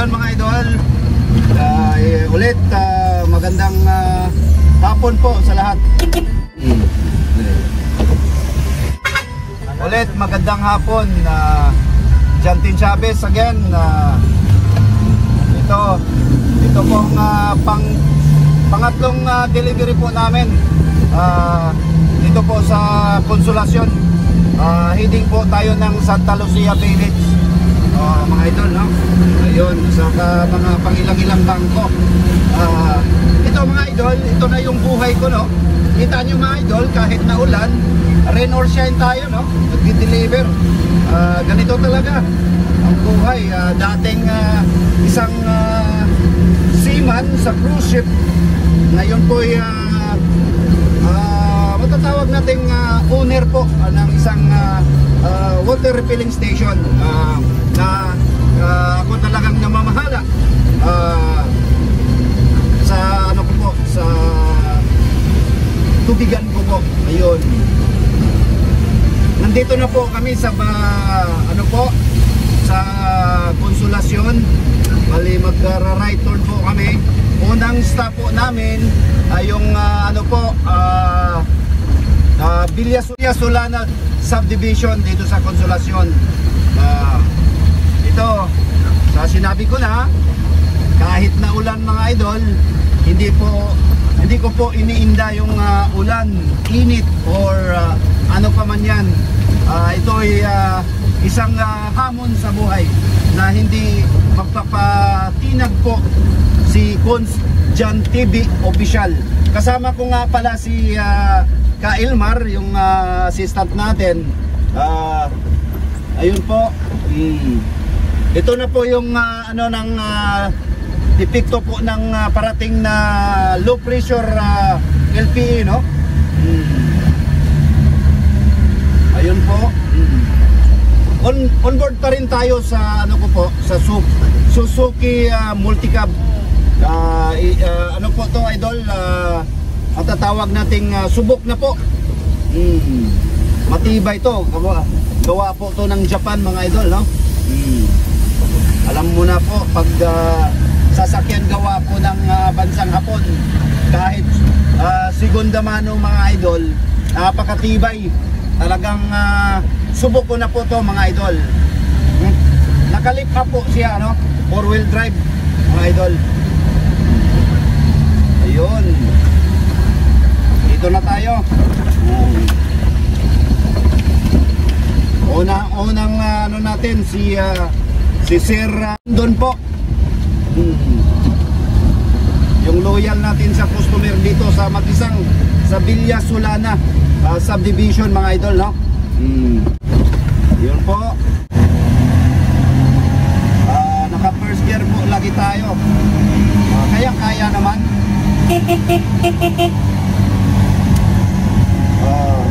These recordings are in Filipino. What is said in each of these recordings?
Ayun mga idol, ulit magandang hapon po sa lahat. Ulit magandang hapon, Jantin Chavez again. Ito pong pangatlong delivery po namin dito po sa Consolacion. Heading po tayo ng Santa Lucia Village, mga idol, no? Ayun, sa mga pangilang-ilang bangko. Ito mga idol, ito na yung buhay ko, no? Kita nyo mga idol, kahit na ulan, rain or shine tayo, no? Nag-deliver. Ganito talaga ang buhay. Dating isang seaman sa cruise ship, ngayon po ay matatawag nating owner po ng isang water refilling station, na ako talagang namamahala sa ano ko po, sa tubigan ko po. Ayun, nandito na po kami sa ano po, sa Consolacion. Bali mag-right turn po kami. Unang stop po namin ay yung ano po, Villa Solana Subdivision dito sa Consolacion. Ito, sa sinabi ko na, kahit na ulan mga idol, hindi ko po iniinda yung ulan, init, or ano pa man yan. Ito ay isang hamon sa buhay na hindi magpapatinag po si Cons Jan TV Official. Kasama ko nga pala si Ka Ilmar, yung assistant natin. Ayun po. Ito na po yung ano ng epekto po ng parating na low pressure LPE, no? Ayun po. On board pa rin tayo sa ano ko po, sa Suzuki Multicab. Ano po to idol, at tatawag nating subok na po. Matibay to, gawa po to ng Japan mga idol, no? Alam mo na po, pag sasakyan gawa po ng bansang Hapon, kahit segunda mano mga idol, napakatibay. Talagang subok ko na po to mga idol. Nakalip up po siya, no? 4-wheel drive mga idol. Ayun, dito na tayo. Unang ano natin, si Sir doon po, yung loyal natin sa customer dito sa Mag-isang, sa Villa Solana Subdivision mga idol, no? Yun po. Naka first gear po lagi tayo. Kaya naman.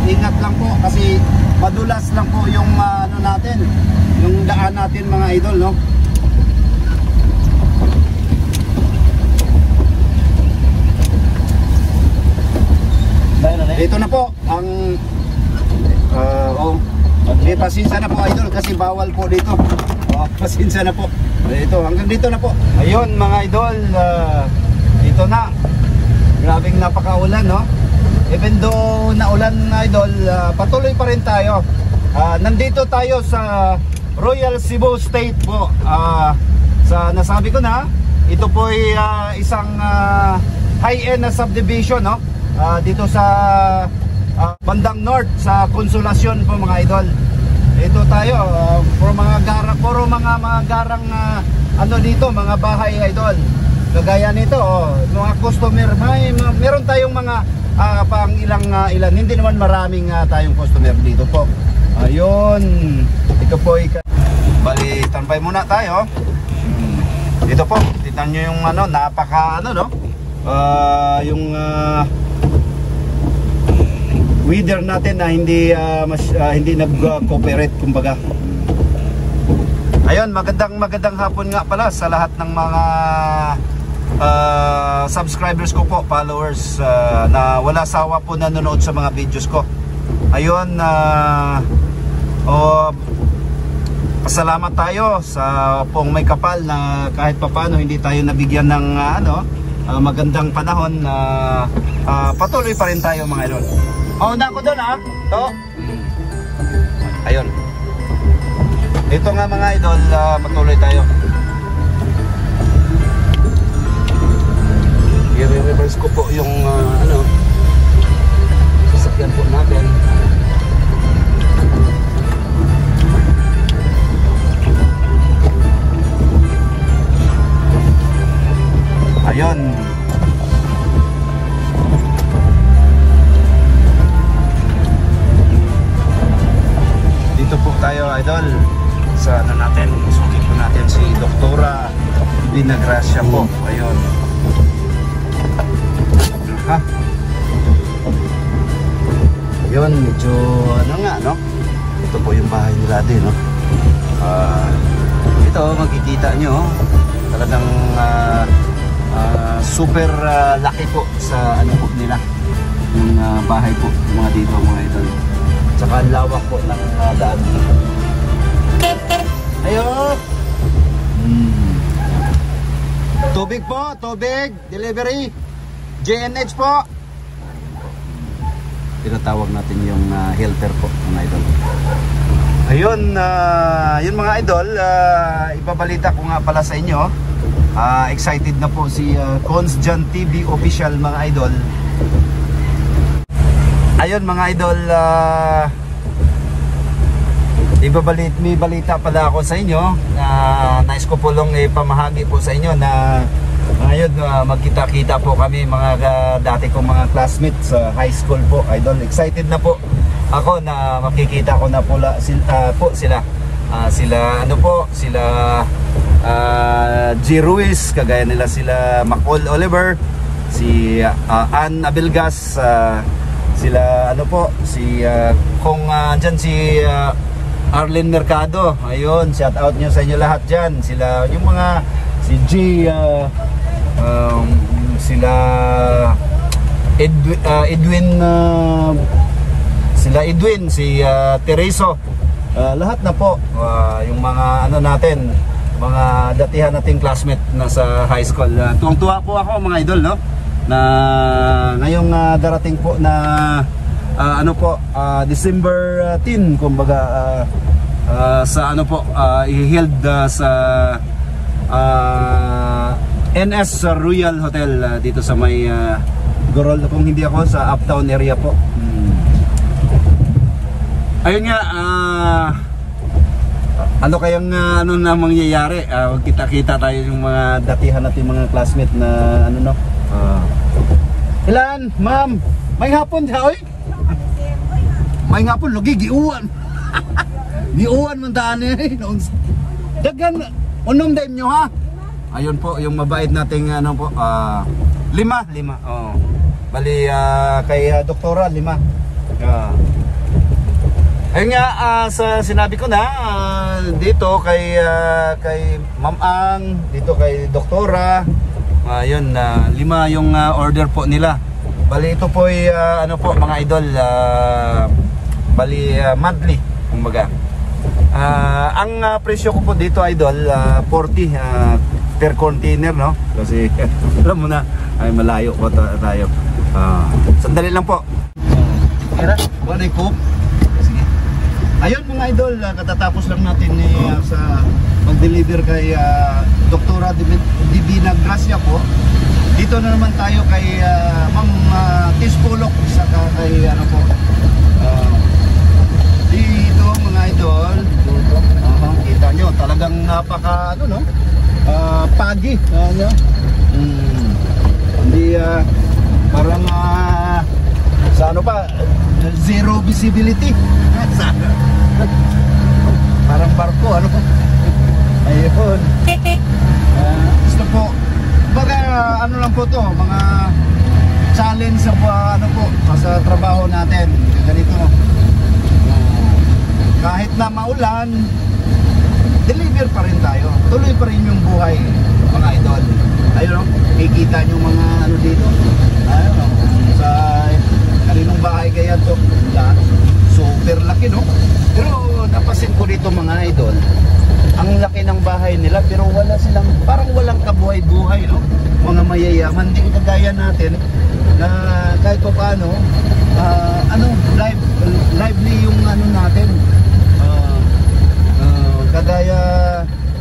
Ingat lang po kasi madulas lang po yung ano natin, yung daan natin mga idol, no? Dito na po ang pasensya na po idol kasi bawal po dito. Pasensya na po. Dito, hanggang dito na po. Ayun mga idol, dito na. Grabing napakaulan, no? Even though naulan idol, patuloy pa rin tayo. Nandito tayo sa Royal Cebu State po. Sa nasabi ko na, ito po ay isang high-end na subdivision, no? Dito sa bandang north sa Consolacion po mga idol. Ito tayo, puro mga garang ano dito, mga bahay idol. Kagaya nito, mga customer, meron tayong mga pang ilan, hindi naman maraming tayong customer dito po. Ayun, ito po bali, tambay muna tayo. Dito po, tignan nyo yung ano, napaka ano, no? Yung weather natin na hindi nag-cooperate kumbaga. Ayun, magandang hapon nga pala sa lahat ng mga subscribers ko po, followers, na wala sawa po nanonood sa mga videos ko. Ayun, pasalamat tayo sa pong may kapal na kahit papano hindi tayo nabigyan ng magandang panahon na patuloy pa rin tayo mga idol. Mauna ko doon to. Ayun. Ito nga mga idol, patuloy tayo. I-reverse ko po yung sasakyan po natin. Ayun. Dito po tayo idol sa natin, suki po natin si Doktora Binagracia po. Ayun. Ha? Ayun, medyo no? Ito po yung bahay nila din, no? Ito makikita nyo talagang super laki po sa po nila yung bahay po mga dito mga idol. Tsaka ang lawak po ng daan dito. Ayun. Tubig po, tubig, delivery, JNH po. Tinatawag natin yung helper po mga idol. Ayun, yun mga idol, ibabalita ko nga pala sa inyo. Excited na po si Cons Jan TV official mga idol. Ayun mga idol, may balita pala ako sa inyo. Nais ko po lang ipamahagi po sa inyo na ngayon magkita-kita po kami mga dati kong mga classmates sa high school po idol. Excited na po ako na makikita ko na po sila. Sila G. Ruiz, kagaya nila sila Macol Oliver, si Ann Abelgas, sila kung dyan si Arlene Mercado. Ayun, shout out nyo sa inyo lahat dyan. Sila yung mga si G, sila Edwin, sila Edwin, si Tereso, lahat na po yung mga natin, mga datihan nating classmate na sa high school. Tuwang-tuwa po ako mga idol, no, na ngayong darating po na December 10 kumbaga sa i-held sa NS Royal Hotel dito sa may Gorol, kung hindi ako sa uptown area po. Ayun nga, ano kayang na mangyayari? Kita-kita tayo yung mga datihan natin mga classmate na ilan, ma'am? May hapon siya, oy? May hapon, lagi, giuwan. Giuwan man daan eh. Dagan, unom din nyo ha? Ayun po, yung mabait nating lima. Oh. Bali, kay Doktora, 5. Ayun nga, sinabi ko na, dito kay Ma'am Ang, dito kay Doktora, ayun, 5 yung order po nila. Bali, ito po ay, mga idol, bali, monthly, kumbaga. Ang presyo ko po dito, idol, 40 per container, no? Kasi, alam mo na, ay malayo po tayo. Sandali lang po. Kira, wala ko. Sige. Ayun mga idol, katatapos lang natin sa mag-deliver kay Doktora Binagracia po. Dito na naman tayo kay Ma'am Tispulok, saka kay dito mga idol. Kita nyo, talagang napaka pagi. Hindi parang sa zero visibility. Parang barko, ayun. Gusto po, baga lang po to, mga challenge sa sa trabaho natin. Ganito, kahit na maulan, deliver pa rin tayo, tuloy pa rin yung buhay mga idol. Ayun, kikita nyo mga dito, ayun, sa kaninong bahay kaya to, super laki, no? Pero napasin ko dito mga idol, ang laki ng bahay nila pero wala silang, parang walang kabuhay-buhay, no? Mga mayayaman, hindi kagaya natin na kahit pa paano, lively yung ano natin.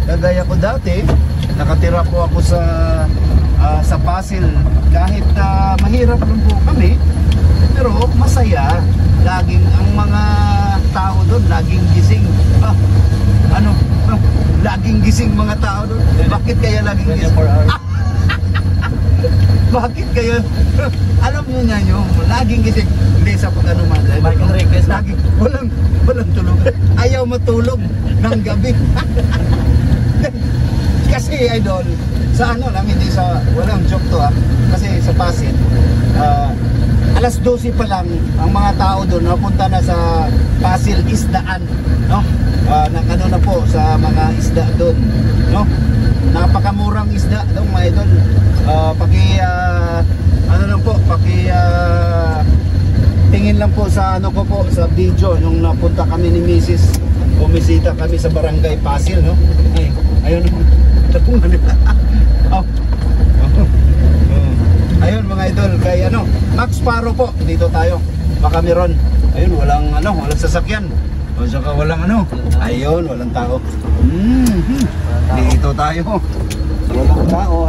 Kagaya ko dati, nakatira po ako sa Pasig, kahit mahirap lang po kami, pero masaya. Laging ang mga tao doon, laging gising. Laging gising mga tao doon. Bakit kaya laging gising? Bakit kaya? Alam nyo nga nyo, laging gising. Hindi sa pag-ano man. Laging, walang tulog. Ayaw matulog ng gabi. Kasi idol, sa ano lang, hindi sa, walang joke to kasi sa Pasig, alas 12 pa lang, ang mga tao doon napunta na sa Pasig Isdaan, no? Ano na po, sa mga isda doon, no? Napakamurang isda doon mga idol. Ano lang po, tingin lang po sa ano ko po, sa video, nung napunta kami ni Mrs. Bumisita kami sa Barangay Pasig, no? Ayun, ayun mga idol, kay ano, Max Paro po, dito tayo, baka meron, ayun, walang sasakyan, o saka walang ayun, walang tao, dito tayo, walang tao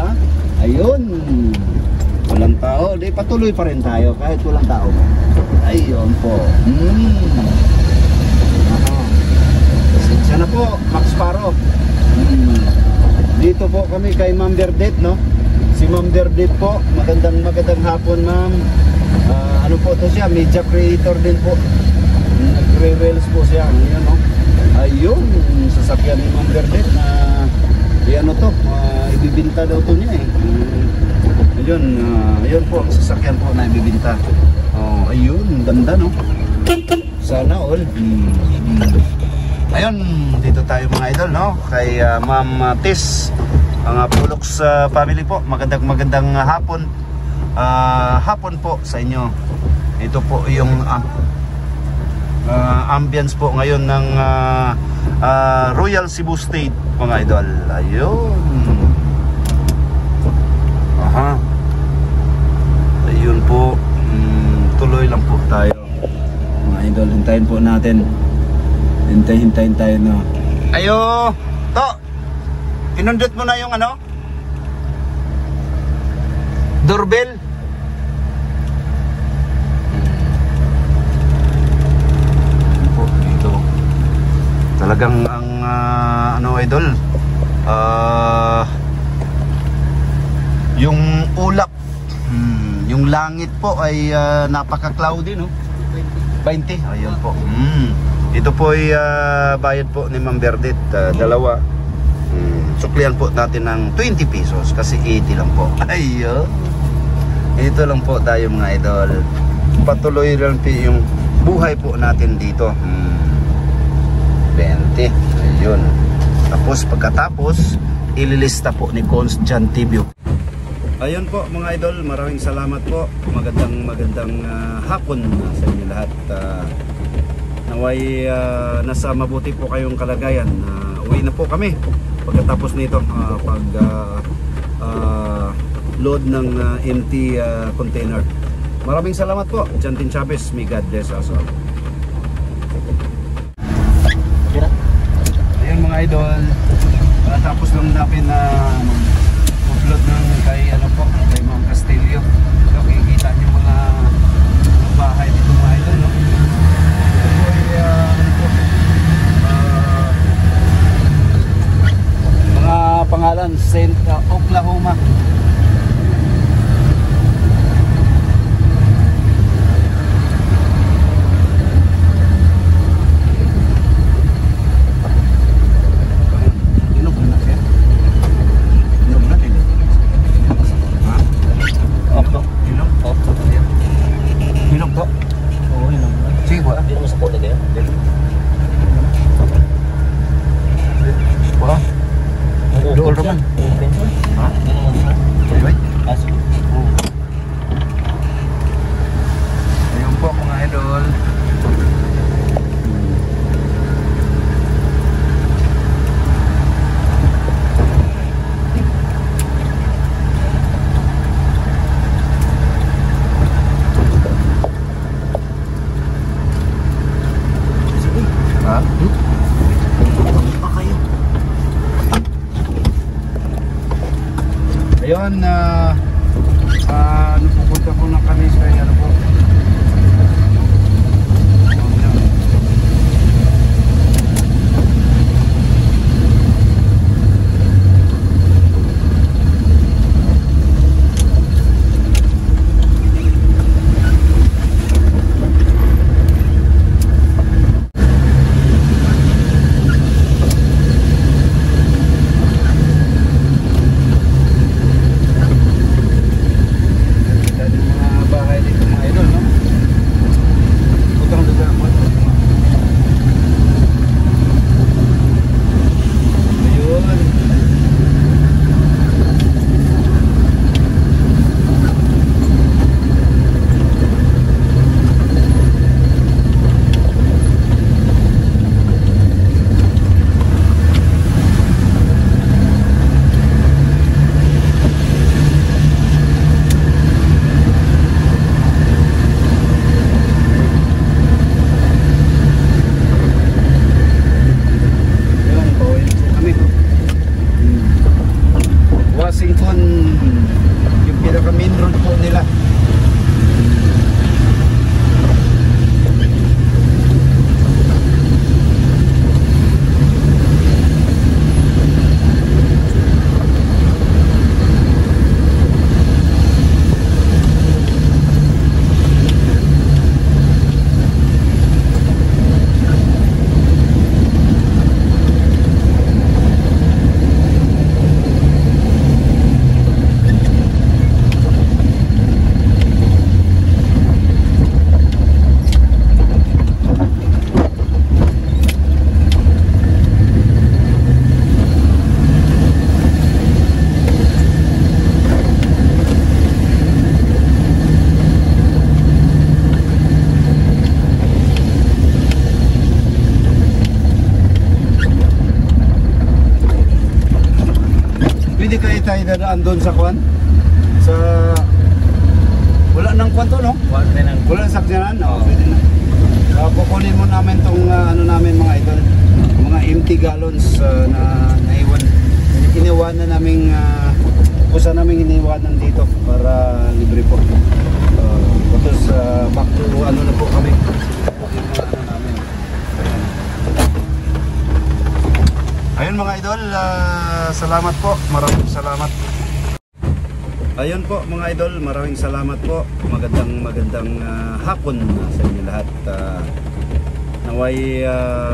ayun, walang tao, di patuloy pa rin tayo, kahit walang tao, ayun po, pasensya na po, Max Paro. Dito po kami kay Ma'am Berdette, no? Si Ma'am Berdette po, magandang hapon, ma'am. Ano po to siya, media creator din po. Nagre-reels po siya, ayun, no? Ayun, sasakyan ni Ma'am Berdette na ano to, ibibinta daw to niya ayun po ang sasakyan po na ibibinta. Ayun, ganda, no? Sana all. Ayun, dito tayo mga idol, no? Kay Ma'am Tis, ang Pulox family po. Magandang hapon. Hapon po sa inyo. Ito po yung ambience po ngayon ng Royal Cebu State, mga idol. Ayun. Ayun po. Tuloy lang po tayo, mga idol. Hintayin po natin. Hintayin tayo na. Ayo, to. Pinundot mo na yung doorbell. Po, dito. Talagang ang idol. Yung ulap, yung langit po ay napaka-cloudy, no? 20. Ayun po. Ito po ay bayad po ni Ma'am Berdette, dalawa. Suklihan po natin ng 20 pesos kasi 80 lang po. Ayun. Ito lang po tayo mga idol. Patuloy lang po yung buhay po natin dito. 20. Ayun. Tapos pagkatapos, ililista po ni Cons Jan Tibio. Ayun po mga idol, maraming salamat po. Magandang hapon sa inyo lahat. Naway nasa mabuti po kayong kalagayan. Uwi na po kami pagkatapos nito pag load ng empty container. Maraming salamat po, Jantin Chavez. May God bless us all. Ayun mga idol, tapos lang natin na upload ng kay Ma'am Castillo. Kita niyo mga bahay dito mga idol, no? Mga pangalan, St. Oklahoma. Ayun, ano, pupunta po na kami sa ano po. Washington, yung pinaka main road po nila. Pwede kayo tayo dadaan doon sa kwan? Sa... Wala nang kwan to, no? Wala nang sakyanan? Oo, pwede na. Kukunin mo namin tong ano namin mga idol. Mga empty gallons na naiwan. Iniwanan namin kung saan namin iniwanan dito para libre po. Tapos back to ano na po kami. Ano namin. Ayun mga idol, salamat po. Maraming salamat. Ayun po mga idol, maraming salamat po. Magandang hapon sa inyo lahat. Naway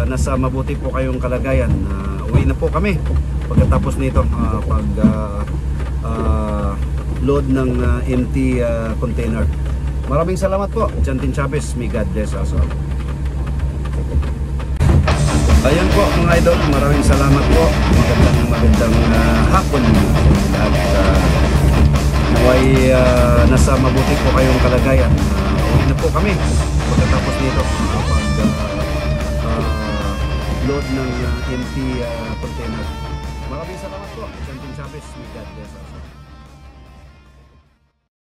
nasa mabuti po kayong kalagayan. Uwi na po kami pagkatapos nito pag load ng empty container. Maraming salamat po. Jantin Chavez, may God bless us all. Ayun po mga idol, maraming salamat po. Magandang hapon sa inyo lahat. Naway nasa mabuti po kayong kalagayan. Uwi na po kami pagkatapos nito pag load ng empty container. Maraming salamat po. Jantin Chavez, may God bless us.